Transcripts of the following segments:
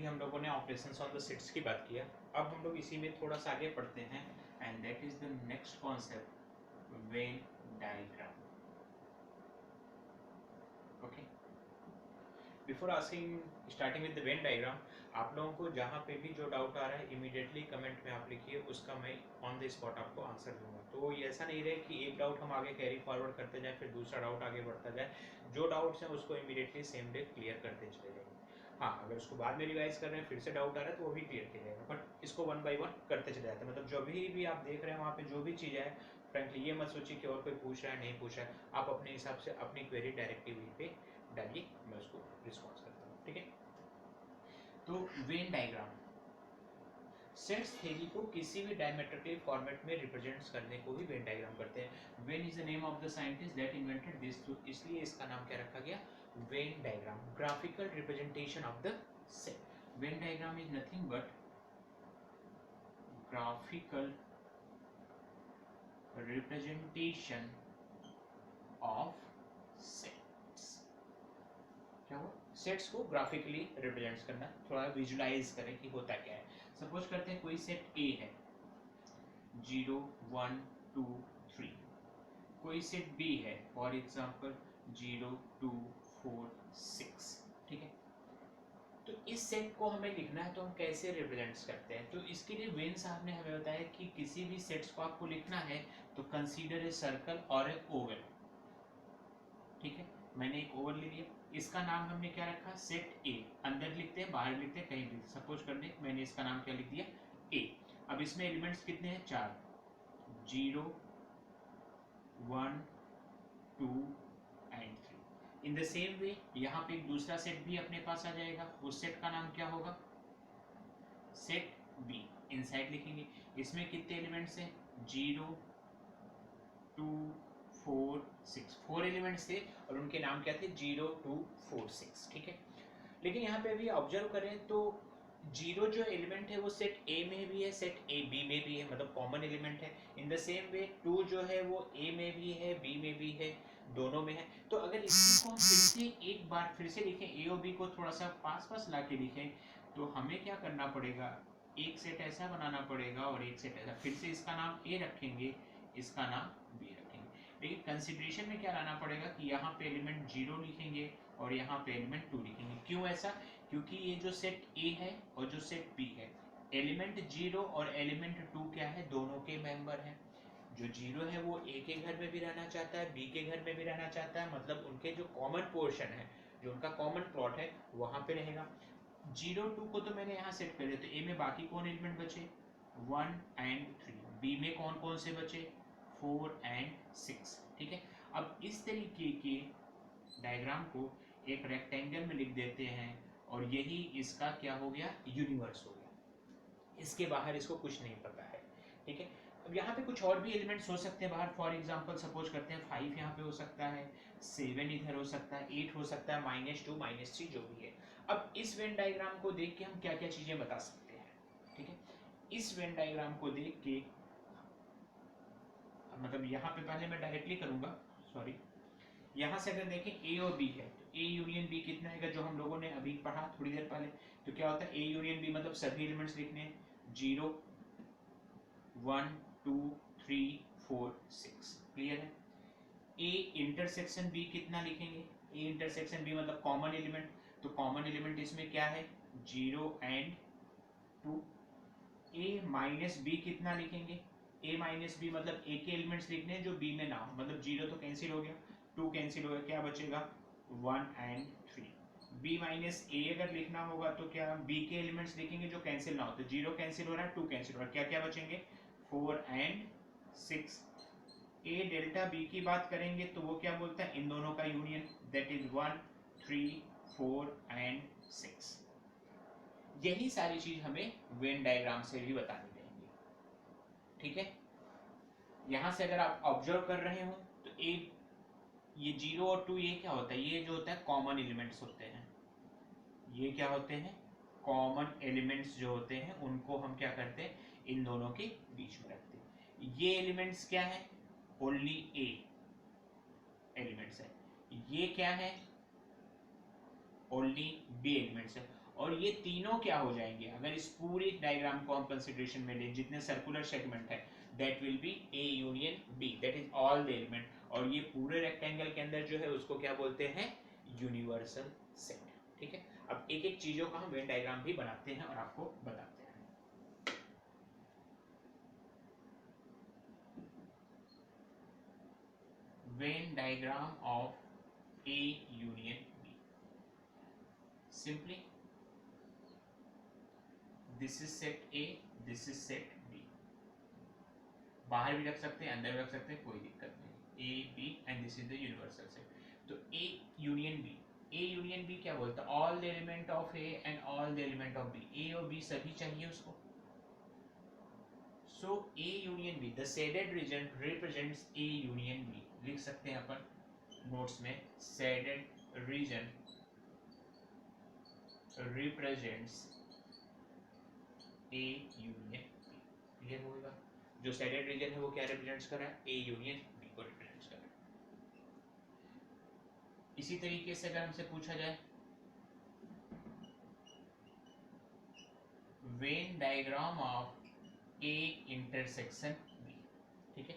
हम लोगों ने ऑपरेशंस ऑन द सेट्स की बात किया। अब हम लोग इसी में थोड़ा सा आगे पढ़ते हैं and that is the next concept, Venn diagram. Okay, before asking starting with the Venn diagram, आप लोगों को जहाँ पे भी जो डाउट आ रहा है इमीडिएटली कमेंट में आप लिखिए, उसका मैं ऑन द स्पॉट आपको आंसर दूंगा। तो ये ऐसा नहीं रहे कि एक डाउट हम आगे कैरी फॉरवर्ड करते जाए फिर दूसरा डाउट आगे बढ़ता जाए। जो डाउट्स हैं उसको इमीडिएटली सेम डे क्लियर करते चले जाएंगे। हाँ, अगर उसको बाद में रिवाइज कर रहे हैं फिर से डाउट आ रहा है तो वो भी क्लियर किया जाएगा, बट इसको वन बाय वन करते चले जाते हैं। मतलब जो भी आप देख रहे हैं वहाँ पे जो भी चीज़ है, फ्रेंकली ये मत सोचिए कि और कोई पूछ रहा है नहीं पूछ रहा है, आप अपने हिसाब से अपनी क्वेरी डायरेक्टली पे डालिए, मैं उसको रिस्पॉन्स करता हूँ। ठीक है, तो वेन डायग्राम सेट्स थ्योरी को किसी भी डायमेट्रिकली फॉर्मेट में रिप्रेजेंट्स करने को ही वेन डायग्राम करते हैं। When is the name of the scientist that invented this, तो इसलिए इसका नाम क्या रखा गया, Venn diagram, graphical representation of the set. Venn diagram is nothing but graphical representation of sets. क्या हुआ, सेट्स को ग्राफिकली रिप्रेजेंट करना, थोड़ा विजुलाइज करें कि होता क्या है। सपोज करते हैं कोई सेट ए है 0 1 2 3, कोई सेट बी है फॉर एग्जांपल 0 2 4 6। ठीक है, तो इस सेट को हमें लिखना है तो हम कैसे रिप्रेजेंट करते हैं, तो इसके लिए वेन साहब ने हमें बताया कि किसी भी सेट्स को आपको लिखना है तो कंसीडर ए सर्कल और ए ओवल। ठीक है, मैंने एक ओवल ले लिया, इसका नाम हमने क्या रखा, सेट ए। अंदर लिखते हैं बाहर लिखते हैं कहीं भी, सपोज करने मैंने इसका नाम क्या लिख दिया, ए। अब इसमें एलिमेंट्स कितने हैं, 4, 0 1 2 and 3। In the same way यहाँ पे एक दूसरा सेट भी अपने पास आ जाएगा, उस सेट का नाम क्या होगा, सेट बी। इनसाइड लिखेंगे, इसमें कितने एलिमेंट्स हैं, 0 2 4 6, 4 एलिमेंट्स थे और उनके नाम क्या थे, 0 2 4 6। ठीक है, लेकिन यहाँ पे अभी ऑब्जर्व करें तो 0 जो एलिमेंट है वो सेट ए में भी है, सेट ए बी में भी है, मतलब कॉमन एलिमेंट है। इन द सेम वे 2 जो है वो ए में भी है बी में भी है, दोनों में है। तो अगर इसको हम फिर से एक बार फिर से लिखें, ए और बी को थोड़ा सा पास पास ला के लिखें, तो हमें क्या करना पड़ेगा, एक सेट ऐसा बनाना पड़ेगा और एक सेट ऐसा। फिर से इसका नाम ए रखेंगे, इसका नाम बी रखेंगे, लेकिन कंसिडरेशन में क्या लाना पड़ेगा कि यहाँ पे एलिमेंट 0 लिखेंगे और यहाँ पे एलिमेंट 2 लिखेंगे। क्यों ऐसा, क्योंकि ये जो सेट ए है और जो सेट बी है, एलिमेंट 0 और एलिमेंट 2 क्या है, दोनों के मेंबर हैं। जो 0 है वो ए के घर में भी रहना चाहता है, बी के घर में भी रहना चाहता है, मतलब उनके जो कॉमन पोर्शन है, जो उनका कॉमन प्लॉट है वहां पे रहेगा। 0 2 को तो मैंने यहाँ सेट कर दिया, तो ए में बाकी कौन एलिमेंट बचे, 1 एंड 3, बी में कौन कौन से बचे, 4 एंड 6। ठीक है, अब इस तरीके के डायग्राम को एक रेक्टेंगल में लिख देते हैं और यही इसका क्या हो गया, यूनिवर्स हो गया। इसके बाहर इसको कुछ नहीं पता है। ठीक है, अब यहाँ पे कुछ और भी एलिमेंट्स हो सकते हैं बाहर, फॉर एग्जांपल सपोज करते हैं 5 यहाँ पे हो सकता है, 7 इधर हो सकता है, 8 हो सकता है, -2 -3 जो भी है। अब इस वेन डायग्राम को देख के हम क्या क्या चीजें बता सकते हैं। ठीक है, इस वेन डायग्राम को देख के, मतलब यहाँ पे पहले मैं डायरेक्टली करूंगा, सॉरी, यहाँ से अगर देखें ए और बी है तो ए यूनियन बी कितना है, जो हम लोगों ने अभी पढ़ा थोड़ी देर पहले, तो क्या होता है ए यूनियन बी, मतलब सभी एलिमेंट्स लिखने हैं, 0 1 2 3 4 6। क्लियर है, ए इंटरसेक्शन बी कितना लिखेंगे, ए इंटरसेक्शन बी मतलब कॉमन एलिमेंट, तो कॉमन एलिमेंट इसमें क्या है, 0 एंड 2। ए माइनस बी कितना लिखेंगे, ए माइनस बी मतलब ए के एलिमेंट्स लिखने हैं जो बी में ना हो, मतलब 0 तो कैंसिल हो गया, 2 कैंसिल हो गया, क्या बचेगा, 1 एंड 3। बी माइनस ए अगर लिखना होगा तो क्या बी के एलिमेंट्स लिखेंगे जो कैंसिल ना हो, तो 0 कैंसिल हो रहा है, 2 कैंसिल हो रहा है, क्या क्या बचेंगे, 4 एंड 6। ए डेल्टा बी की बात करेंगे तो वो क्या बोलता है, इन दोनों का यूनियन, दैट इज 1 3 4 एंड 6। यही सारी चीज हमें वेन डायग्राम से भी बतानी रहेंगी। ठीक है, यहां से अगर आप ऑब्जर्व कर रहे हो तो ये 0 और 2 ये क्या होता है, ये जो होता है कॉमन एलिमेंट्स होते हैं, ये क्या होते हैं, कॉमन एलिमेंट्स जो होते हैं उनको हम क्या करते हैं, इन दोनों के बीच में रखते हैं। ये एलिमेंट्स क्या है, ओनली ए एलिमेंट्स है, ये क्या है, ओनली बी एलिमेंट्स है, और ये तीनों क्या हो जाएंगे, अगर इस पूरी डायग्राम को हम कंसिडरेशन में लें, जितने सर्कुलर सेगमेंट है that will be A union B, that is all the element, और ये पूरे रेक्टेंगल के अंदर जो है उसको क्या बोलते हैं, यूनिवर्सल सेट। ठीक है, अब एक एक चीजों का हम वेन डायग्राम भी बनाते हैं और आपको बताते हैं। Venn diagram of A union B, simply this is set A, this is set B, बाहर भी रख सकते हैं अंदर भी रख सकते हैं, कोई दिक्कत नहीं, A B and this is the universal set. तो A union B, A union B क्या बोलता है, all the element of A and all the element of B, A और बी सभी चाहिए उसको। So A union B, the shaded region represents A union B, लिख सकते हैं अपन नोट्स में, shaded region represents A union B, clear होगा। जो शेडेड रीजन है वो क्या रिप्रेजेंट्स कर रहा है, ए यूनियन बी को रिप्रेजेंट्स कर रहा है। इसी तरीके से अगर हमसे पूछा जाए Venn diagram of A intersection B, ठीक है,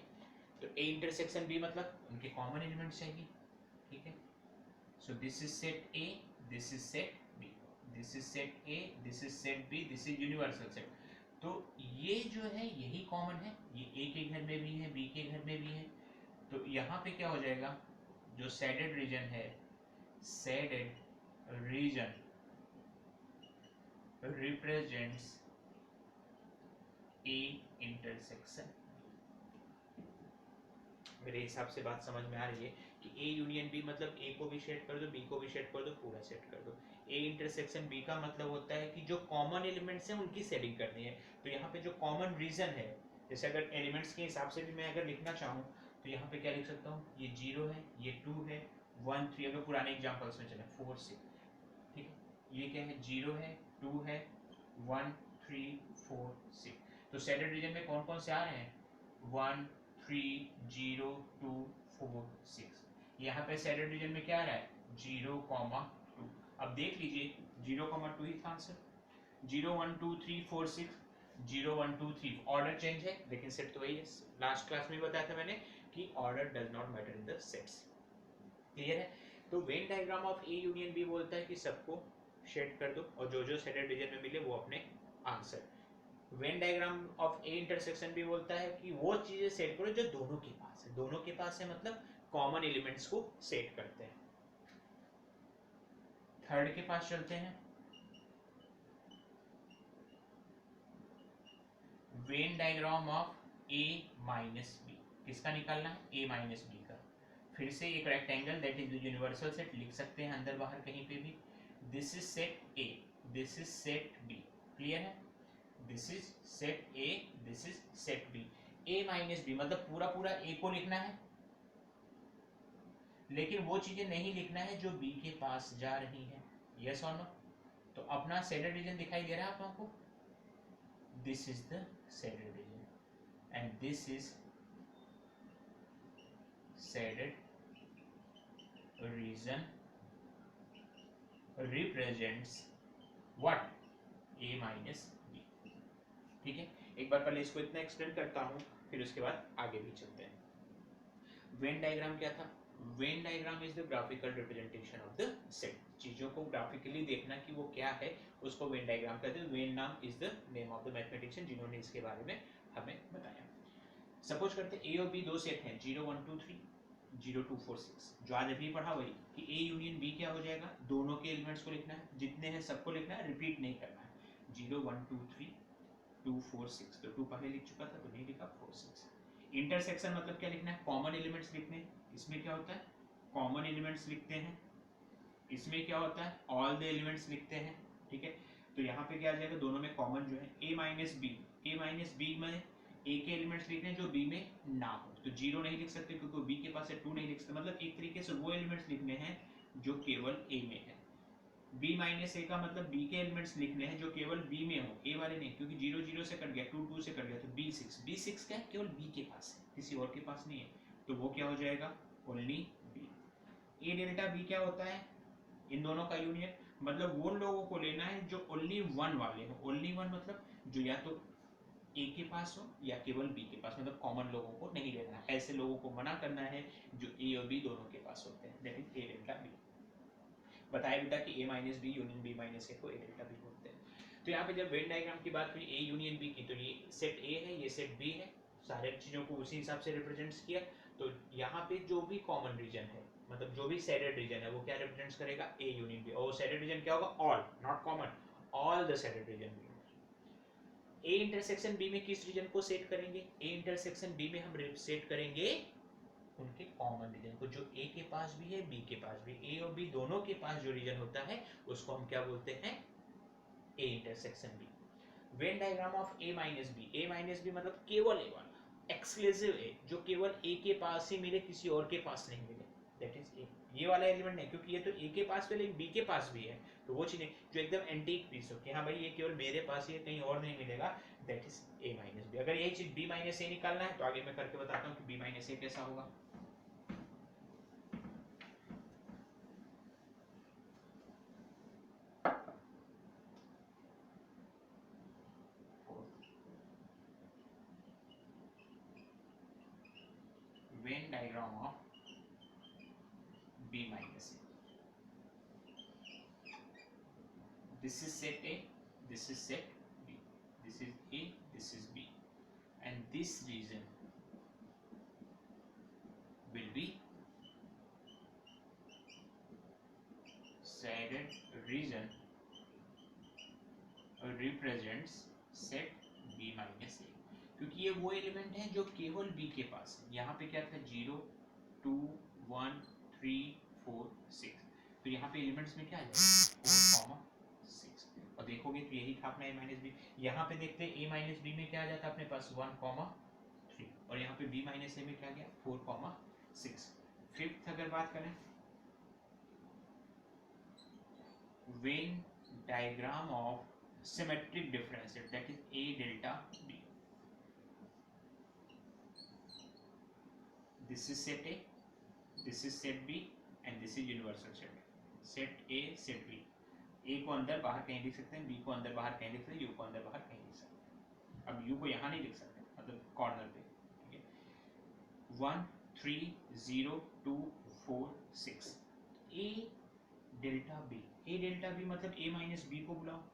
तो ए इंटरसेक्शन बी मतलब उनके कॉमन एलिमेंट चाहिए। ठीक है, so this is set A, this is set B, this is set A, this is set B, this is universal set. तो ये जो है यही कॉमन है, ये ए के घर में भी है, बी के घर में भी है, तो यहाँ पे क्या हो जाएगा, जो शेडेड रीजन है, shaded region represents A intersection. मेरे हिसाब से बात समझ में आ रही है कि ए यूनियन बी मतलब ए को भी शेड कर दो, बी को भी शेड कर दो, पूरा सेट कर दो। ए इंटरसेक्शन बी का मतलब होता है कि जो कॉमन एलिमेंट्स हैं उनकी शेडिंग करनी है। तो यहाँ पे जो कॉमन रीजन है, जैसे अगर एलिमेंट्स के हिसाब से भी मैं अगर लिखना चाहूँ तो यहाँ पे क्या लिख सकता हूँ, ये 0 है, ये 2 है, 1 3, अगर पुराने एग्जाम्पल्स में चले 4 6, ठीक है, ये क्या है, 0 है, 2 है, 1 3 4 6। तो शेडेड रीजन में कौन कौन से आ रहे हैं, 1 3 0 2 4 6। यहाँ पे शेडेड रीजन में क्या आ रहा है, 0 2। अब देख लीजिए 0 2 ही था आंसर, 0 1 2 3 4 6, 0 1 2 3, ऑर्डर चेंज है लेकिन सेट तो वही है। लास्ट क्लास में बताया था मैंने कि order does not matter in the sets, clear है। तो Venn diagram of A union B बोलता है कि सबको शेड कर दो और जो जो शेडेड रीजन में मिले वो अपने answer. When diagram of A intersection भी बोलता है कि वो चीजें सेट करो जो दोनों के पास है, दोनों के पास है मतलब कॉमन एलिमेंट्स को सेट करते हैं। थर्ड के पास चलते हैं, Venn diagram of A minus B, किसका निकालना है, ए माइनस बी का। फिर से एक rectangle that is universal set, लिख सकते हैं अंदर बाहर कहीं पे भी, this is set A, this is set B, clear है, this is set A, this is set B. A minus B मतलब पूरा पूरा ए को लिखना है, लेकिन वो चीजें नहीं लिखना है जो बी के पास जा रही है, यस और नो। तो अपना शेडेड रीजन दिखाई दे रहा है आप लोगों को, this is the shaded region and this is shaded region represents what, A minus B. ठीक है, एक बार पहले इसको इतना एक्सप्लेन करता हूँ फिर उसके बाद आगे भी चलते हैं। वेन डायग्राम क्या था, Venn diagram is the graphical representation of the set. चीजों को ग्राफिकली देखना कि वो क्या है उसको वेन डायग्राम कहते हैं। वेन नाम is the name of the mathematician जिन्होंने इसके बारे में हमें बताया। सपोज करते हैं ए और बी दो सेट हैं, 0 1 2 3, 0 2 4 6, जो आज अभी पढ़ा वही कि ए यूनियन बी क्या हो जाएगा, दोनों के एलिमेंट्स को लिखना है, जितने हैं सबको लिखना है, रिपीट नहीं करना है। 0 1 2 3 2 4 6, तो 2 पहले लिख चुका था तो नहीं लिखा, 4 6। इंटरसेक्शन मतलब क्या लिखना है, कॉमन एलिमेंट्स लिखने हैं। इसमें क्या होता है, कॉमन एलिमेंट्स लिखते हैं, इसमें क्या होता है, ऑल द एलिमेंट्स लिखते हैं। ठीक है, तो यहाँ पे क्या आ जाएगा, दोनों में कॉमन जो है ए minus B, A minus B में ए के एलिमेंट्स लिखने हैं जो बी में ना हो, तो 0 नहीं लिख सकते क्योंकि बी के पास है, 2 नहीं लिख सकते, मतलब एक तरीके से वो एलिमेंट्स लिखने हैं जो केवल ए में है। बी माइनस ए का मतलब बी के एलिमेंट्स लिखने हैं जो केवल बी में हो, ए वाले नहीं, क्योंकि 0 0 से कट गया, 2 2 से कट गया, तो बी 6, बी 6 क्या है, केवल बी के पास है, किसी और के पास नहीं है, तो वो क्या हो जाएगा, ओनली बी। ए डेल्टा बी क्या होता है, इन दोनों का यूनियन, मतलब वो लोगों को लेना है जो ओनली वन वाले हो। ओनली वन मतलब जो या तो ए के पास हो या केवल बी के पास, मतलब कॉमन लोगों को नहीं लेना है। ऐसे लोगों को मना करना है जो ए और बी दोनों के पास होते हैं, that is A delta B. बताया बेटा कि A minus B union B minus A को ए डेल्टा बी बोलते हैं। तो यहाँ पे जब वेन डायग्राम की बात हुई ए यूनियन बी की, तो ये सेट ए है, ये सेट बी है, सारे चीज़ों को उसी हिसाब से रिप्रेजेंट्स किया। तो यहाँ पे जो भी कॉमन रीजन है, मतलब जो भी शेडेड रीजन है, वो क्या रिप्रेजेंट्स करेगा, ए यूनियन बी। और शेडेड रीजन क्या होगा, all, not common, all the shaded region. A intersection B में किस रीजन को सेट करेंगे, ए इंटरसेक्शन बी में हम सेट करेंगे उनके कॉमन रीजन को, जो ए के पास भी है बी के पास भी। ए और बी दोनों के पास जो रीजन होता है उसको हम क्या बोलते हैं, A intersection B. Venn diagram of A minus B, A minus B मतलब केवल ए वाला, एक्सक्लूसिव ए, जो केवल ए के पास ही मिले, किसी और के पास नहीं मिले, दैट इज ए। ये वाला एलिमेंट नहीं, क्योंकि ये तो ए के पास पहले बी के पास भी है, तो वो चीजें जो एकदम एंटीक पीस हो कि हाँ भाई ये केवल मेरे पास ही है, कहीं और नहीं मिलेगा, that is A minus B. अगर यही चीज बी माइनस ए निकालना है तो आगे मैं करके बताता हूँ कि बी माइनस ए कैसा होगा। Venn diagram of B minus A. This is set A, this is set B. This is A, this is B. And this region will be shaded region represents set B minus A. क्योंकि ये वो element है जो केवल B के पास है। यहाँ पे क्या था, 0 2 1 3 4 6, तो यहाँ पे एलिमेंट्स में क्या आ जाएगा, 4 6। और देखोगे तो यही था अपना a माइनस बी। यहाँ पे देखते हैं a माइनस बी में क्या आ जाता है अपने पास 1 3, और यहाँ पे b माइनस ए में क्या गया 4 6। फिफ्थ अगर बात करें, when diagram of symmetric differences, that is a delta b। This is set A, this is set B, and this is universal set. Set A, set B. A को अंदर बाहर कहीं लिख सकते हैं, B को अंदर बाहर कहीं लिख सकते हैं, U को अंदर बाहर कहीं लिख सकते हैं। अब U को यहाँ नहीं लिख सकते, मतलब कॉर्नर पे, ठीक है। 1 3 0 2 4 6, A delta B। A delta B मतलब A माइनस B को बुलाओ,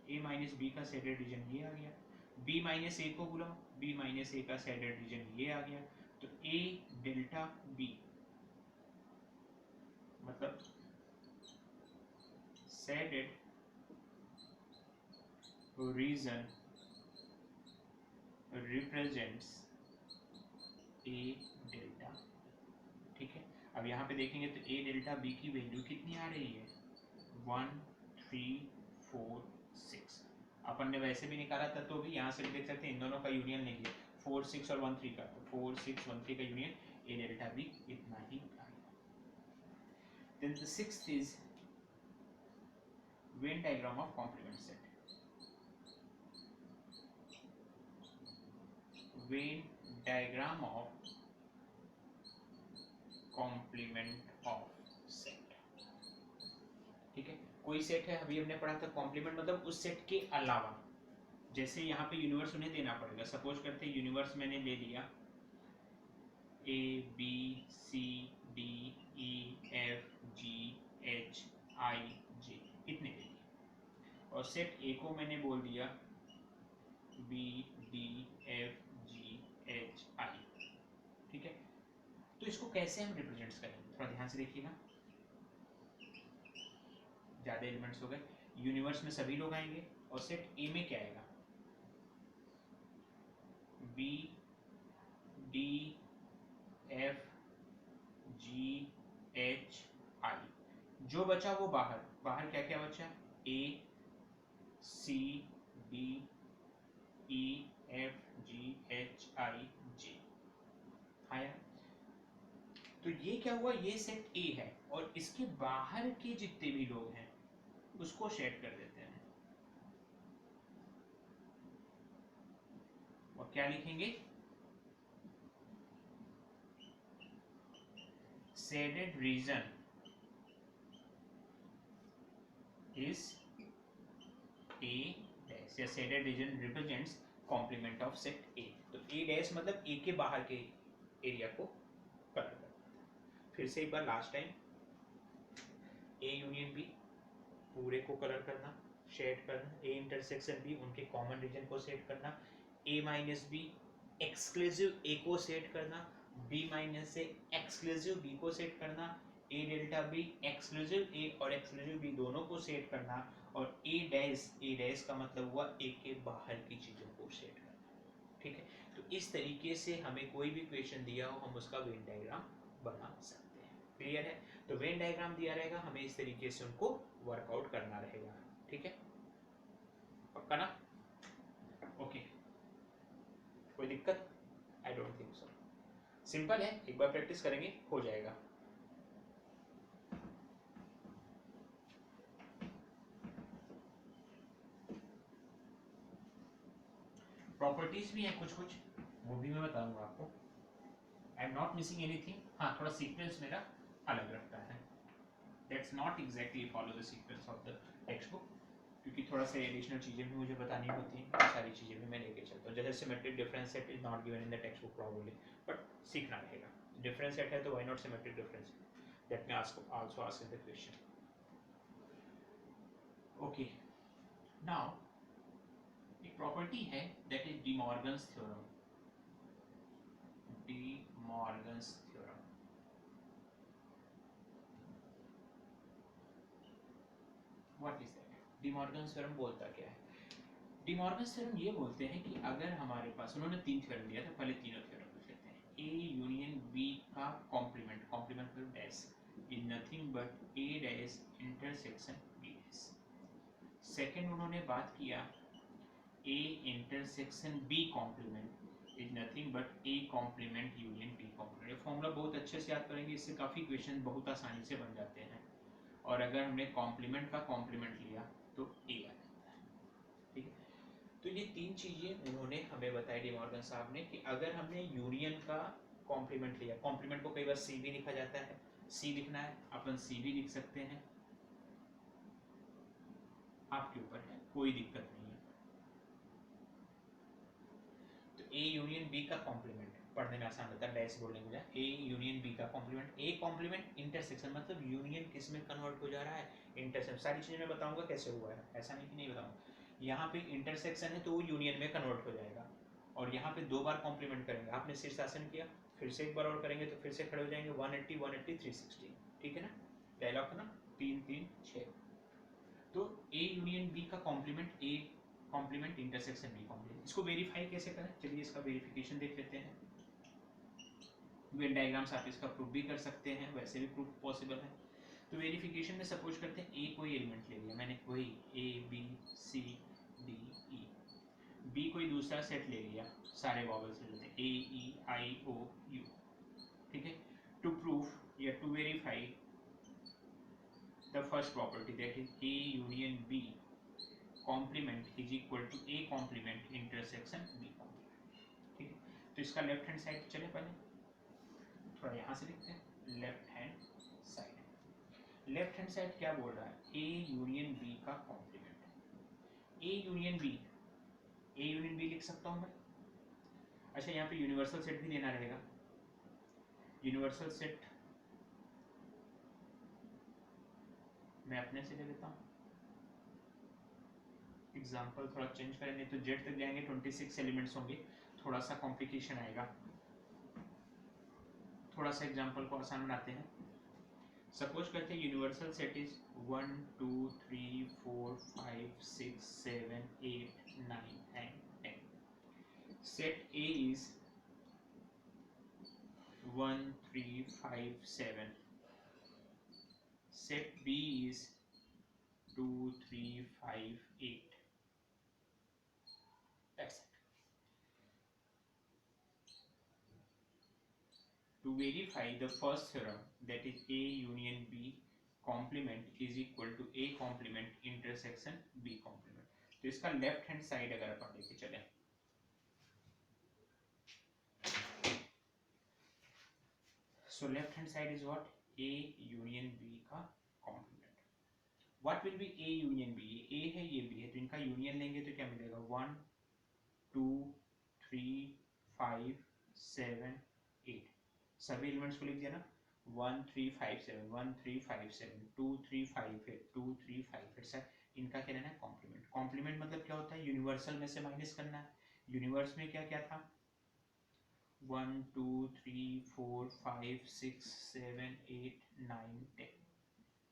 A माइनस B का शेडेड रीजन ये आ गया। B माइनस A को बुलाओ, B माइनस A का शेडेड रीजन ये आ गया। तो A डेल्टा B मतलब shaded region represents A delta, ठीक है। अब यहाँ पे देखेंगे तो A डेल्टा B की वैल्यू कितनी आ रही है, 1 3 4 6। अपन ने वैसे भी निकाला था तो भी यहाँ से देख सकते हैं, इन दोनों का यूनियन नहीं है 4 6 और 1 3 का, तो 4 6 1 3 का यूनियन A डेल्टा B इतना ही आएगा। Then the sixth is Venn diagram of complement set. Venn diagram of complement of set, ठीक है। कोई सेट है, अभी हमने पढ़ा था कॉम्प्लीमेंट मतलब उस सेट के अलावा, जैसे यहाँ पे यूनिवर्स उन्हें देना पड़ेगा। सपोज करते हैं यूनिवर्स मैंने ले लिया A B C D E F G H I J, इतने ले लिए, और सेट A को मैंने बोल दिया B D F G H I, ठीक है। तो इसको कैसे हम रिप्रेजेंट करेंगे, थोड़ा ध्यान से देखिएगा। ज्यादा एलिमेंट्स हो गए, यूनिवर्स में सभी लोग आएंगे, और सेट ए में क्या आएगा, B D F G H I। जो बचा वो बाहर, बाहर क्या क्या बचा, A C D E F G H I J आया। तो ये क्या हुआ, ये सेट A है, और इसके बाहर के जितने भी लोग हैं उसको शेड कर देते हैं, और क्या लिखेंगे, shaded region is A dash या shaded region represents complement of set A. तो A dash मतलब A के बाहर के एरिया को कलर करता है। फिर से एक बार last time, A union B पूरे को कलर करना, शेड करना, A इंटरसेक्शन B उनके कॉमन रीजन को सेट करना, A minus B exclusive A को सेट करना, B माइनस से एक्सक्लूसिव B को सेट करना, A delta B exclusive A और एक्सक्लूसिव B दोनों को सेट करना, और A डैश का मतलब हुआ A के बाहर की चीज़ों को सेट करना। ठीक है, तो इस तरीके से हमें कोई भी क्वेश्चन दिया हो हम उसका वेन डायग्राम बना सकते हैं। क्लियर है? तो वेन डायग्राम दिया रहेगा, हमें इस तरीके से उनको वर्कआउट करना रहेगा। ठीक है, पक्का ना? ओके, कोई दिक्कत? I don't think so. Simple है, एक बार प्रैक्टिस करेंगे हो जाएगा। प्रॉपर्टीज भी हैं कुछ कुछ, वो भी मैं बताऊंगा आपको। I am not missing anything. हाँ, थोड़ा सीक्वेंस मेरा अलग रखता है, that's not exactly follow the sequence of the text book, क्योंकि थोड़ा सा एडिशनल चीज़ें भी मुझे बतानी होती हैं, सारी चीज़ें भी मैं लेके चलता हूँ। जैसे symmetric difference set is not given in the text book probably, but सीखना रहेगा। डिफरेंस सेट है तो why not symmetric difference, that may also ask in the question. Okay, now एक प्रॉपर्टी है that is D Morgan's theorem. D Morgan's theorem, what is that? D Morgan's theorem बोलता क्या है? D Morgan's theorem ये बोलते हैं कि अगर हमारे पास, उन्होंने तीन थ्योरम दिया था, पहले तीनों थ्योरम लिख लेते हैं। ए यूनियन बी का कॉम्प्लीमेंट, कॉम्प्लीमेंट मतलब dash, is nothing but A dash intersection B dash. Second उन्होंने बात किया A intersection B complement is nothing but A complement union B complement. Formula बहुत अच्छे से याद करेंगे, इससे काफ़ी क्वेश्चन बहुत आसानी से बन जाते हैं। और अगर हमने कॉम्प्लीमेंट का कॉम्प्लीमेंट लिया तो A आ जाता है। ठीक है, तो ये तीन चीज़ें उन्होंने हमें बताई डी मॉर्गन साहब ने, कि अगर हमने यूनियन का कॉम्प्लीमेंट लिया, कॉम्प्लीमेंट को कई बार C भी लिखा जाता है, C लिखना है अपन C भी लिख सकते हैं, आपके ऊपर है, कोई दिक्कत नहीं है। तो A यूनियन B का कॉम्प्लीमेंट पढ़ने में आसान होता है, डैश बोलने के बजाय A यूनियन B का कॉम्प्लीमेंट। A कॉम्प्लीमेंट इंटरसेक्शन मतलब यूनियन किस में कन्वर्ट हो जा रहा है? इंटरसेक्शन। सारी चीज़ें मैं बताऊंगा कैसे हुआ है, ऐसा नहीं कि नहीं बताऊंगा। यहाँ पे इंटरसेक्शन है तो वो यूनियन में कन्वर्ट हो जाएगा, और यहाँ पे दो बार कॉम्प्लीमेंट करेंगे। आपने शीर्षासन किया, फिर से एक बार और करेंगे तो फिर से खड़े हो जाएंगे 180 180 360। ठीक है ना, डायलॉग है ना, 3 3 6। तो A यूनियन B का complement, A complement intersection B complement. इसको वेरीफाई कैसे करें? चलिए इसका वेरिफिकेशन देख लेते हैं। वेन डायग्राम्स आप इसका प्रूफ भी कर सकते हैं, वैसे भी प्रूफ पॉसिबल है। तो वेरिफिकेशन में सपोज करते हैं A कोई एलिमेंट ले लिया मैंने, वही A B C D E। B कोई दूसरा सेट ले लिया, सारे वॉवल्स ले लेते हैं A E I O U। ठीक है, टू प्रूफ या to verify the first property, that is A union B complement is equal to A complement intersection B complement। ठीक है, तो इसका लेफ्ट हैंड साइड चले, पहले थोड़ा यहाँ से लिखते हैं left hand side. Left hand side क्या बोल रहा है? A यूनियन B का complement. A union B, A union B लिख सकता हूँ मैं। अच्छा, यहाँ पे यूनिवर्सल सेट भी देना रहेगा। यूनिवर्सल सेट मैं अपने से ले लेता हूँ, एग्जाम्पल थोड़ा चेंज करेंगे तो जेड तक जाएंगे, 26 एलिमेंट्स होंगे, थोड़ा सा कॉम्प्लिकेशन आएगा। थोड़ा सा एग्जाम्पल को आसान बनाते हैं। सपोज करते हैं universal set is 1 2 3 4 5 6 7 8 9 and 10। Set A is 1 3 5 7, set B is 2 3 5 8। That's it. To verify the first theorem, that is A union B complement is equal to A complement intersection B complement, तो इसका left hand side अगर अपन लेके चले, so left hand side is what? A union B का complement। What will be A union B, ये A है ये B है, तो इनका यूनियन लेंगे तो क्या मिलेगा 1 2 3 5 7 8, सभी एलिमेंट्स को लिख दिया ना 1 3 5 7 1 3 5 7 2 3 5 8 2 3 5 8 सर इनका क्या लेना है कॉम्प्लीमेंट। कॉम्प्लीमेंट मतलब क्या होता है यूनिवर्सल में से माइनस करना है। यूनिवर्स में क्या क्या था 1 2 3 4 5 6 7 8 9 10,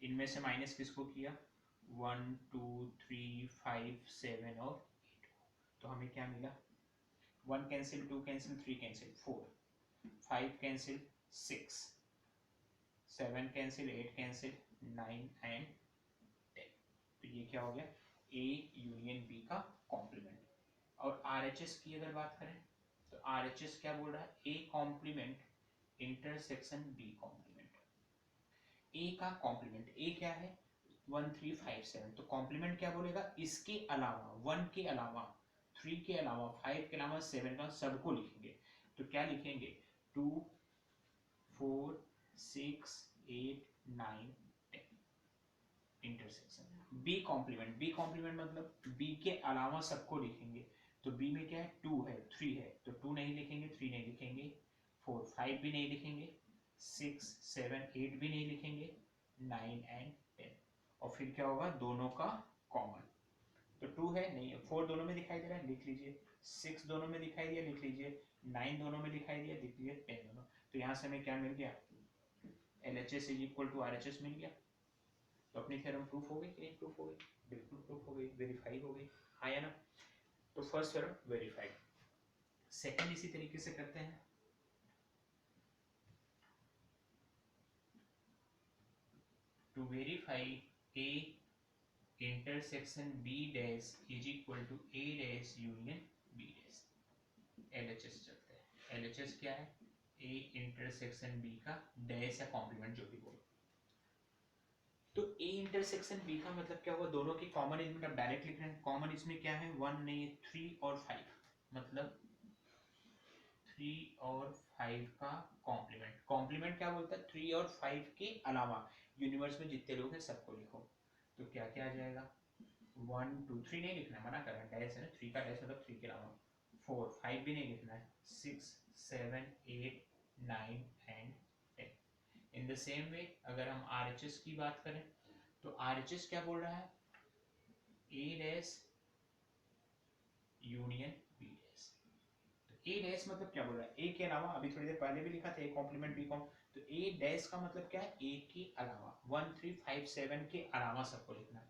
इनमें से माइनस किसको किया 1 2 3 5 7 और 8, तो हमें क्या मिला 1 cancel 2 cancel 3 cancel 4 5 cancel 6 7 cancel 8 cancel 9 and 10, तो ये क्या हो गया ए यूनियन बी का कॉम्प्लीमेंट। और आरएचएस की अगर बात करें तो आरएचएस क्या बोल रहा है A complement intersection B complement. A का कॉम्प्लीमेंट ए क्या है 1 3 5 7, तो कॉम्प्लीमेंट क्या बोलेगा इसके अलावा 1 के अलावा 3 के अलावा 5 के अलावा 7 का सबको लिखेंगे, तो क्या लिखेंगे 2 4 6 8 9 10 इंटरसेक्शन बी कॉम्प्लीमेंट मतलब बी के अलावा सबको लिखेंगे, तो बी में क्या है 2 है 3 है, तो 2 नहीं लिखेंगे 3 नहीं लिखेंगे 4 5 भी नहीं लिखेंगे 6 7 8 भी नहीं लिखेंगे 9 एंड 10, और फिर क्या होगा दोनों का कॉमन, तो 2 है नहीं है 4 दोनों में दिखाई दे रहा है लिख लीजिए 6 दोनों में दिखाई दिया लिख लीजिए 9 दोनों में दिखाई दिया लिख लीजिए 10 दोनों, तो यहाँ से हमें क्या मिल गया LHS is equal to RHS मिल गया। तो अपनी थ्योरम प्रूफ हो गई कि नहीं प्रूफ हो गई, बिल्कुल प्रूफ हो गई, वेरीफाई हो गई, हाँ या ना। तो फर्स्ट थ्योरम वेरीफाइड। सेकंड इसी तरीके से करते हैं, to verify A intersection B dash is equal to A dash union B dash, LHS चलते हैं। LHS क्या है A इंटरसेक्शन B का डैश या कॉम्प्लीमेंट जो भी बोलो, तो A इंटरसेक्शन B का मतलब क्या हुआ दोनों की कॉमन एलिमेंट अब डायरेक्ट लिख रहे हैं, कॉमन इसमें क्या है 1 नहीं 3 और 5, मतलब 3 और 5 का कॉम्प्लीमेंट। कॉम्प्लीमेंट क्या बोलता है 3 और 5 के अलावा यूनिवर्स में जितने लोग हैं सबको लिखो, तो क्या क्या आ जाएगा 1 2 3 नहीं लिखना है मना कर रहा है डैश है ना 3 का डैश मतलब 3 के अलावा 4 5 भी नहीं लिखना है 6 7 8 9 and 10। In the same way अगर हम RHS की बात करें तो RHS क्या बोल रहा है A dash union B dash, तो A डैश मतलब क्या बोल रहा है A के अलावा, अभी थोड़ी देर पहले भी लिखा था A कॉम्प्लीमेंट B कॉम, तो A डैश का मतलब क्या है A के अलावा 1 3 5 7 के अलावा सबको लिखना है,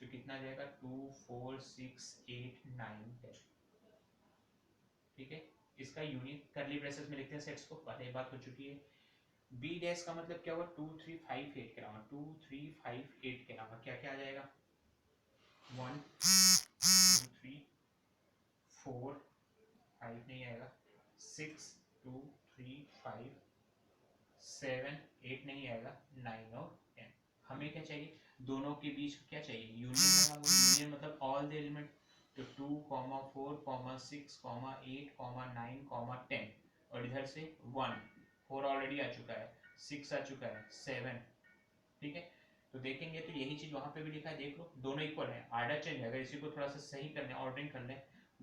तो कितना आ जाएगा 2 4 6 8 9 10, ठीक है। इसका यूनियन करली ब्रेसेस में लिखते हैं सेट्स को, पहले बात हो चुकी है। B डैश का मतलब क्या हुआ 2 3 5 8 के अलावा 2 3 5 8 के अलावा क्या क्या आ जाएगा 1 2 3 4 5 नहीं आएगा 6 2 3 5 7 8 नहीं आएगा 9 और 10। हमें क्या चाहिए दोनों के बीच क्या चाहिए यूनियन लगा हुआ, यूनियन मतलब ऑल द एलिमेंट, तो 2 4 6 8 9 10, और इधर से 1 4 ऑलरेडी आ चुका है 6 आ चुका है 7, ठीक है। तो देखेंगे तो यही चीज वहां पे भी लिखा है देख लो दोनों इक्वल है, आर्डर चेंज है, अगर इसी को थोड़ा सा सही करने ऑर्डरिंग कर ले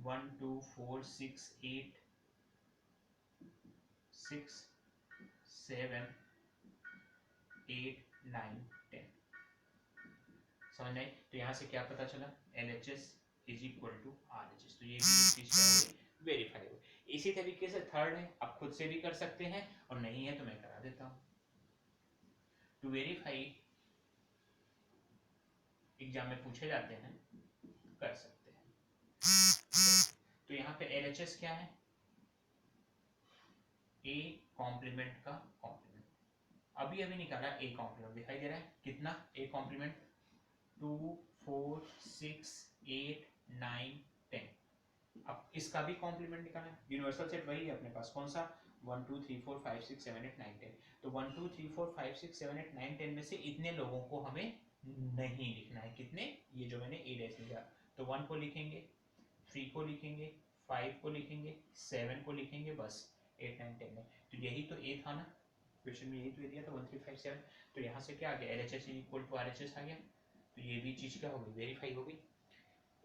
1 2 4 6 8 6 7 8 9 10, समझ आई। तो यहाँ से क्या पता चला LHS is equal to RHS, तो ये भी चीज क्या हो गई वेरीफाई हो गई। इसी तरीके से थर्ड है आप खुद से भी कर सकते हैं और नहीं है तो मैं करा देता हूँ। टू वेरीफाई एग्जाम में पूछे जाते हैं कर सकते हैं, तो यहाँ पे LHS क्या है A कॉम्प्लीमेंट का कॉम्प्लीमेंट, अभी अभी निकाला A कॉम्प्लीमेंट दिखाई दे रहा है कितना A कॉम्प्लीमेंट 2 4 6 8 9 10, अब इसका भी कॉम्प्लीमेंट निकालना है, यूनिवर्सल सेट वही है अपने पास कौन सा 1 2 3 4 5 6 7 8 9 10, तो 1 2 3 4 5 6 7 8 9 10 में से इतने लोगों को हमें नहीं लिखना है, कितने ये जो मैंने A डैश लिखा, तो 1 को लिखेंगे 3 को लिखेंगे 5 को लिखेंगे 7 को लिखेंगे बस 8 9 10 में, तो यही तो A था ना क्वेश्चन में, यही तो दिया था 1 3 5 7, तो यहाँ से क्या आ गया LHS इक्वल टू RHS आ गया, तो ये भी चीज क्या हो गई, वेरीफाई हो गई।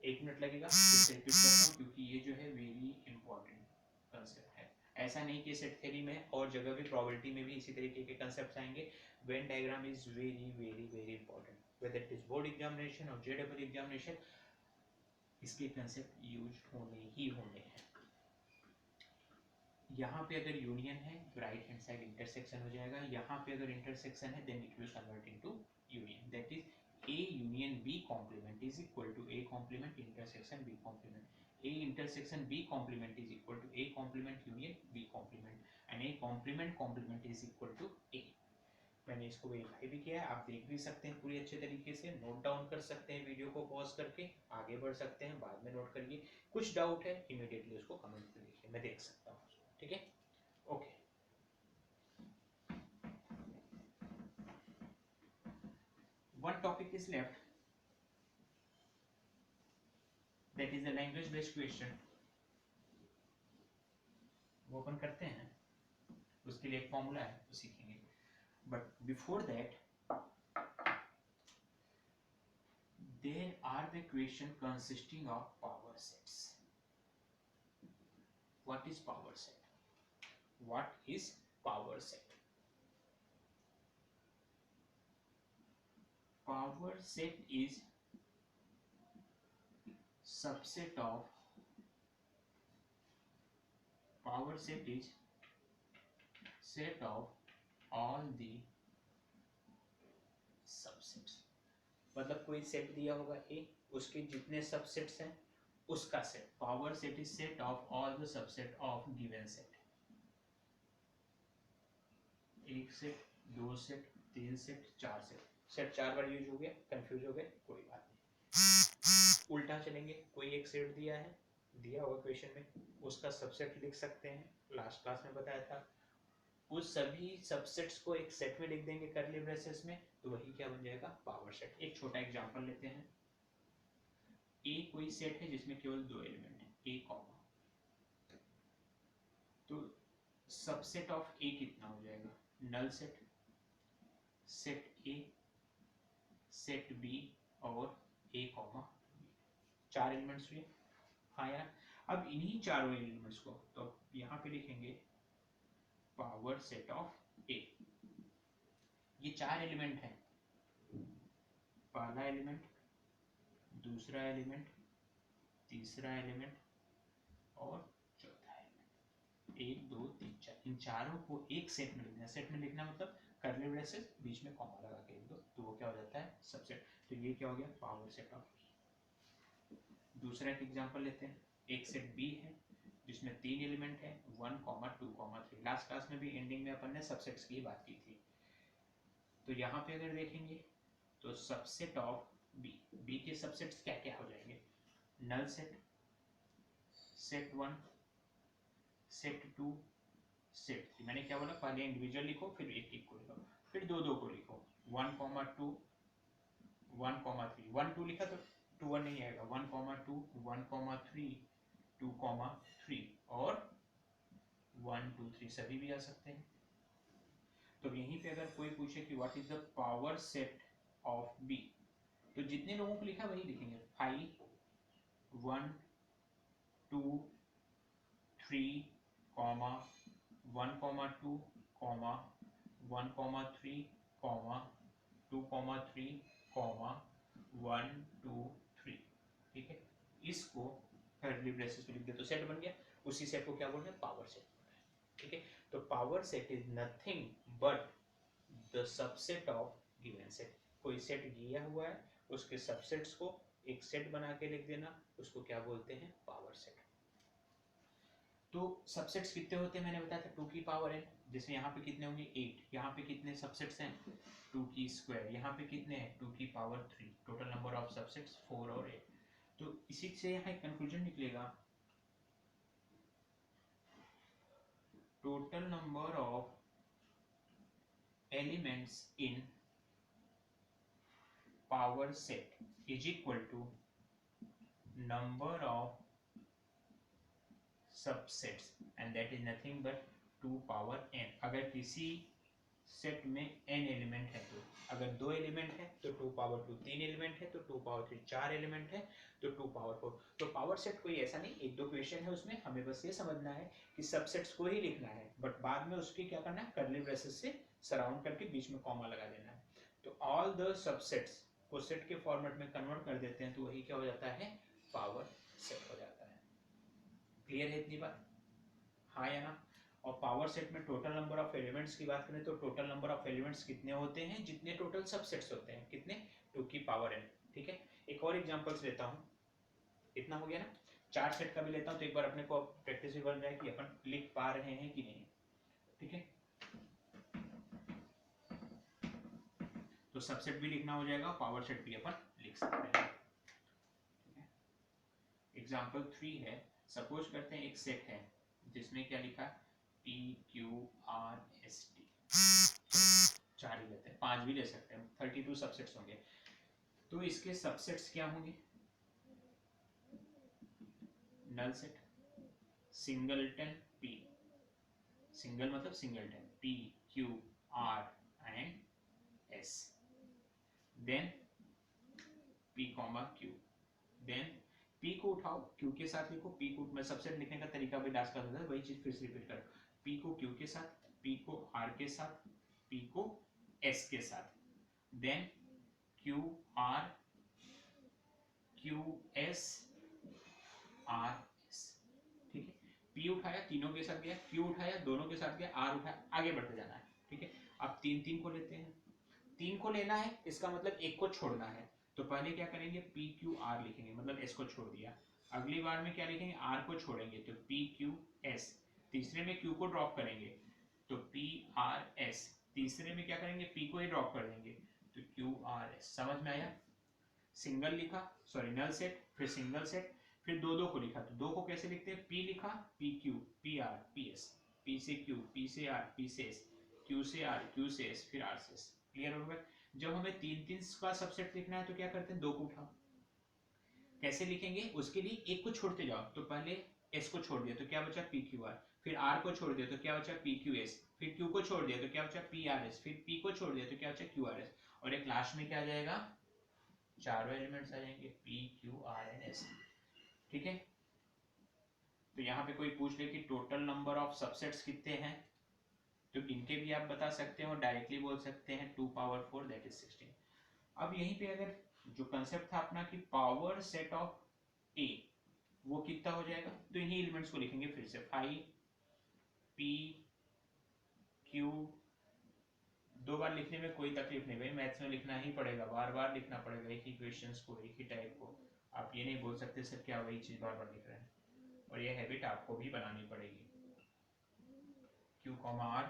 1 मिनट लगेगा, फिर से रिपीट करता हूँ क्योंकि ये जो है वेरी इंपॉर्टेंट कंसेप्ट है। ऐसा नहीं कि सेट थ्योरी में और जगह भी प्रोबेबिलिटी में भी इसी तरीके के कंसेप्ट आएंगे। Venn diagram is very very very important whether it is board examination और जेडबल एग्जामिनेशन, इसके कंसेप्ट यूज होने ही होने हैं। यहाँ पे अगर यूनियन है तो राइट हैंड साइड इंटरसेक्शन हो जाएगा, यहाँ पे अगर इंटरसेक्शन है then it will convert into union, that is A union B complement is equal to A complement intersection B complement. A intersection B complement is equal to A complement union B complement and A complement complement is equal to A. मैंने इसको verify भी किया है, आप देख भी सकते हैं पूरी अच्छे तरीके से, नोट डाउन कर सकते हैं, वीडियो को पॉज करके आगे बढ़ सकते हैं, बाद में नोट करिए। कुछ डाउट है इमीडिएटली उसको कमेंट में लिखिए, मैं देख सकता हूँ, ठीक है, okay. One topic is left, that is a language based question. वो अपन करते हैं, उसके लिए एक फॉर्मूला है वो सीखेंगे, but before that there are the question consisting of power sets. What is power set? What is power set? Power set is subset of, power set is set of all the subsets. मतलब कोई set दिया होगा A, उसके जितने subsets हैं उसका set, power set is set of all the subset of given set. एक set, दो सेट, तीन सेट, चार सेट, सेट 4 बार यूज हो गया, कंफ्यूज हो गए, कोई बात नहीं। उल्टा चलेंगे, कोई एक सेट दिया है, दिया हुआ क्वेश्चन में, उसका सबसेट लिख सकते हैं, लास्ट क्लास में बताया था, उस सभी सबसेट्स को एक सेट में लिख देंगे करली ब्रेसेस में, तो वही क्या बन जाएगा, पावर सेट। एक छोटा एग्जांपल लेते हैं, ए कोई सेट है जिसमें केवल 2 एलिमेंट है, ए कॉमा, तो सबसेट ऑफ ए कितना हो जाएगा, null set, set A, set B और ए कॉमा, 4 एलिमेंट्स हुए। हाँ यार, अब इन्हीं चारों एलिमेंट्स को तो यहाँ पे लिखेंगे पावर सेट ऑफ ए। ये 4 एलिमेंट हैं, पहला एलिमेंट, दूसरा एलिमेंट, तीसरा एलिमेंट और चौथा एलिमेंट, 1 2 3 4, इन चारों को एक सेट में लिखना। सेट में लिखना मतलब कर्ली ब्रेसेस बीच में कॉमा लगा के लिख दो, तो वो क्या हो जाता है, सबसेट। तो ये क्या हो गया, पावर सेट ऑफ। दूसरा एक एग्जांपल लेते हैं, एक सेट बी है जिसमें 3 एलिमेंट है, 1 2 3। लास्ट क्लास में भी एंडिंग में अपन ने सबसेट्स की बात की थी। तो यहाँ पे अगर देखेंगे तो सबसेट ऑफ बी, बी के सबसेट्स क्या क्या हो जाएंगे, null set, set 1, set 2, set 3। मैंने क्या बोला, पहले इंडिविजुअल लिखो, फिर एक एक को लिखो, फिर दो दो को लिखो, 1 2 1 3, 1 2 लिखा तो 2 1 नहीं आएगा, 1 2 1 3 2 3 और 1 2 3 सभी भी आ सकते हैं। तो यहीं पे अगर कोई पूछे कि what is the power set of B, तो जितने लोगों को लिखा वही लिखेंगे, 5 1 2 3 1 2 1 3 2 3 1 2 3, ठीक है। इसको कर्ली ब्रेसेस में लिख दे तो सेट बन गया, उसी सेट को क्या बोलते हैं, पावर सेट, ठीक है। तो power set is nothing but the subset of given set. कोई सेट दिया हुआ है, उसके सबसेट्स को एक सेट बना के लिख देना, उसको क्या बोलते हैं, पावर सेट। तो सबसेट्स कितने होते हैं मैंने बताया था, 2 की पावर है, जैसे यहाँ पे कितने होंगे 8, यहाँ पे कितने सबसेट्स हैं 2 की स्क्वायर, यहाँ पे कितने हैं 2 की power 3, total number of subsets 4 और 8। तो इसी से यहाँ एक कंक्लूजन निकलेगा, total number of elements in power set is equal to number of subsets and that is nothing but 2 power n। अगर किसी सेट में n एलिमेंट है तो अगर 2 एलिमेंट है तो 2 पावर 2 3 एलिमेंट है तो 2 पावर 3 4 एलिमेंट है तो 2 पावर 4। तो पावर सेट कोई ऐसा नहीं, एक दो क्वेश्चन है उसमें, हमें बस ये समझना है कि सबसेट्स को ही लिखना है, बट बाद में उसकी क्या करना है, कर्ली ब्रेसेस से सराउंड करके बीच में कॉमा लगा देना है। तो ऑल द सबसेट्स को सेट के फॉर्मेट में कन्वर्ट कर देते हैं तो वही क्या हो जाता है, पावर सेट हो जाता है। क्लियर है इतनी बात, हाँ या ना? और पावर सेट में टोटल नंबर ऑफ एलिमेंट्स की बात करें तो टोटल नंबर ऑफ एलिमेंट्स कितने होते हैं, जितने टोटल सबसेट्स होते हैं, कितने, 2 की पावर n। ठीक है, एक और एग्जांपल्स लेता हूँ, इतना हो गया ना। 4 सेट का भी लेता हूँ तो एक बार अपने को प्रैक्टिस भी बन जाए कि अपन लिख पा रहे हैं कि नहीं। ठीक है, तो सबसेट भी लिखना हो जाएगा, पावर सेट भी अपन लिख सकते हैं। एग्जाम्पल 3 है, सपोज करते हैं एक सेट है जिसमें क्या लिखा, P Q R S T, 4 ही लेते हैं, 5 भी ले सकते हैं, 32 सबसेट्स होंगे। तो इसके सबसेट्स क्या होंगे, null set, singleton P, single मतलब singleton, P Q R and S, then P Q, then P को उठाओ Q के साथ लिखो, P को, मैं सबसेट लिखने का तरीका भी डांस कर था, वही चीज फिर से रिपीट करो, P को Q के साथ, P को R के साथ, P को S के साथ, then Q R Q S R S। ठीक है, P उठाया तीनों के साथ गया, Q उठाया दोनों के साथ गया, R उठाया, आगे बढ़ते जाना है। ठीक है, अब 3 को लेते हैं, 3 को लेना है, इसका मतलब एक को छोड़ना है, तो पहले क्या करेंगे, P Q R लिखेंगे, मतलब S को छोड़ दिया। अगली बार में क्या लिखेंगे, R को छोड़ेंगे तो P Q S, तीसरे में Q को ड्रॉप करेंगे तो P R S, तीसरे में क्या करेंगे, P को ही ड्रॉप कर देंगे तो Q R S। समझ में आया? सिंगल लिखा, सॉरी नल सेट, फिर सिंगल सेट, फिर दो को लिखा, तो 2 को कैसे लिखते हैं, P लिखा, P Q P R P S, P से Q P से R P से S, Q से R Q से S, फिर R से S। क्लियर हो गया? जब हमें 3 का सबसेट लिखना है तो क्या करते हैं, 2 को उठाओ, कैसे लिखेंगे, उसके लिए एक को छोड़ते जाओ, तो पहले S को छोड़ दिया तो क्या बचा, P Q R, फिर R को छोड़ दिया तो क्या बचा, P Q S, फिर Q को छोड़ दिया तो क्या बचा, P R S, फिर P को छोड़ दिया तो क्या बचा, Q R S, और एक लास्ट में क्या आ जाएगा, चारों एलिमेंट्स आ जाएंगे P Q R and S। ठीक है, तो यहाँ पे कोई पूछ ले कि टोटल नंबर ऑफ सबसेट्स कितने हैं, तो इनके भी आप बता सकते हो, डायरेक्टली बोल सकते हैं 2 पावर 4 दैट इज 16। अब यहीं पे अगर जो कंसेप्ट था अपना कि पावर सेट ऑफ A वो कितना हो जाएगा, तो इन्हीं एलिमेंट्स को लिखेंगे फिर से, 5 P Q, 2 बार लिखने में कोई तकलीफ नहीं भाई, मैथ्स में लिखना ही पड़ेगा, बार बार लिखना पड़ेगा एक ही क्वेश्चंस को, एक ही टाइप को। आप ये नहीं बोल सकते सर क्या वही चीज बार बार लिख रहे हैं, और ये हैबिट आपको भी बनानी पड़ेगी। Q R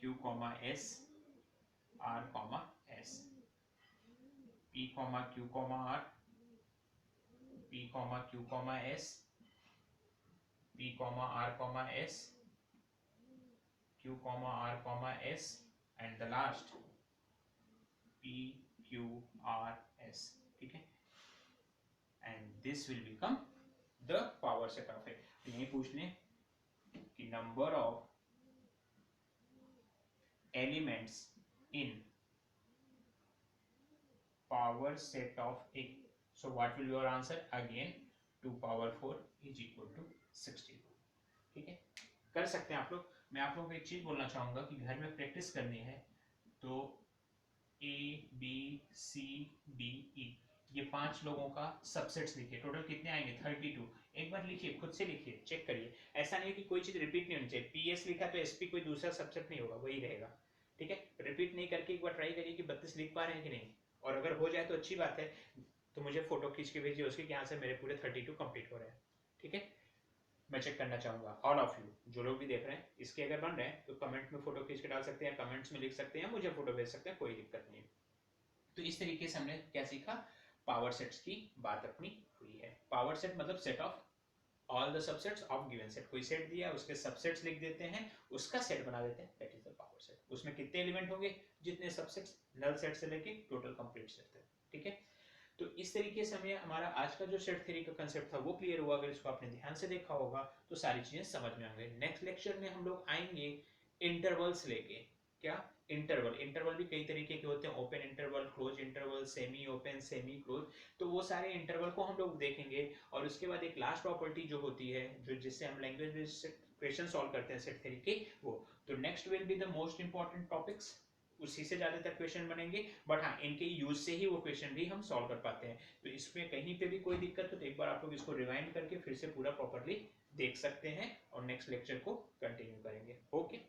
Q S R S, P Q R P Q S, P R S, Q R S, and the last P Q R S। ठीक है, and this will become the power set of it। यही पूछ लें कि number of elements in power set of A, so what will your answer, again 2 power 4 is equal to 62। ठीक है, कर सकते हैं आप लोग। मैं आप लोगों को एक चीज बोलना चाहूंगा कि घर में प्रैक्टिस करनी है तो A B C D E ये 5 लोगों का सबसेट्स लिखिए, टोटल कितने आएंगे, 32। एक बार लिखिए, खुद से लिखिए, चेक करिए, ऐसा नहीं है कि कोई चीज रिपीट नहीं होनी चाहिए, PS लिखा तो SP कोई दूसरा सबसेट नहीं होगा, वही रहेगा। ठीक है, रिपीट नहीं करके एक बार ट्राई करिए कि 32 लिख पा रहे हैं कि नहीं, और अगर हो जाए तो अच्छी बात है, तो मुझे फोटो खींच के भेजिए उसकी कि यहाँ से मेरे पूरे 32 कंप्लीट हो रहे हैं। ठीक है, मैं चेक करना चाहूंगा ऑल ऑफ यू जो लोग भी देख रहे हैं, इसके अगर बन रहे हैं तो कमेंट में फोटो खींच के डाल सकते हैं, कमेंट्स में लिख सकते हैं, मुझे फोटो भेज सकते हैं, कोई दिक्कत नहीं है। तो इस तरीके से हमने क्या सीखा, पावर सेट्स की बात अपनी हुई है। पावर सेट मतलब set of all the subsets of given set, कोई सेट दिया उसके सबसेट्स लिख देते हैं, उसका सेट बना देते हैं, that is the power set. उसमें कितने एलिमेंट होंगे, जितने सबसेट्स, नल सेट से लेके टोटल कंप्लीट सेट तक। ठीक है, तो इस तरीके से हमें हमारा आज का जो सेट थ्योरी का कंसेप्ट था वो क्लियर हुआ। अगर इसको आपने ध्यान से देखा होगा तो सारी चीजें समझ में आएंगे। नेक्स्ट लेक्चर में हम लोग आएंगे इंटरवल्स लेके, क्या इंटरवल, इंटरवल भी कई तरीके के होते हैं, open interval, close interval, semi open, semi close, तो वो सारे इंटरवल को हम लोग देखेंगे। और उसके बाद एक लास्ट प्रॉपर्टी जो होती है, जो जिससे हम लैंग्वेज बेस्ड क्वेश्चन सॉल्व करते हैं सेट थ्योरी के, वो तो next will be the most important topics, उसी से ज्यादातर क्वेश्चन बनेंगे, बट हाँ इनके यूज से ही वो क्वेश्चन भी हम सॉल्व कर पाते हैं। तो इसमें कहीं पे भी कोई दिक्कत हो तो एक बार आप लोग इसको रिवाइंड करके फिर से पूरा प्रॉपरली देख सकते हैं और नेक्स्ट लेक्चर को कंटिन्यू करेंगे। ओके।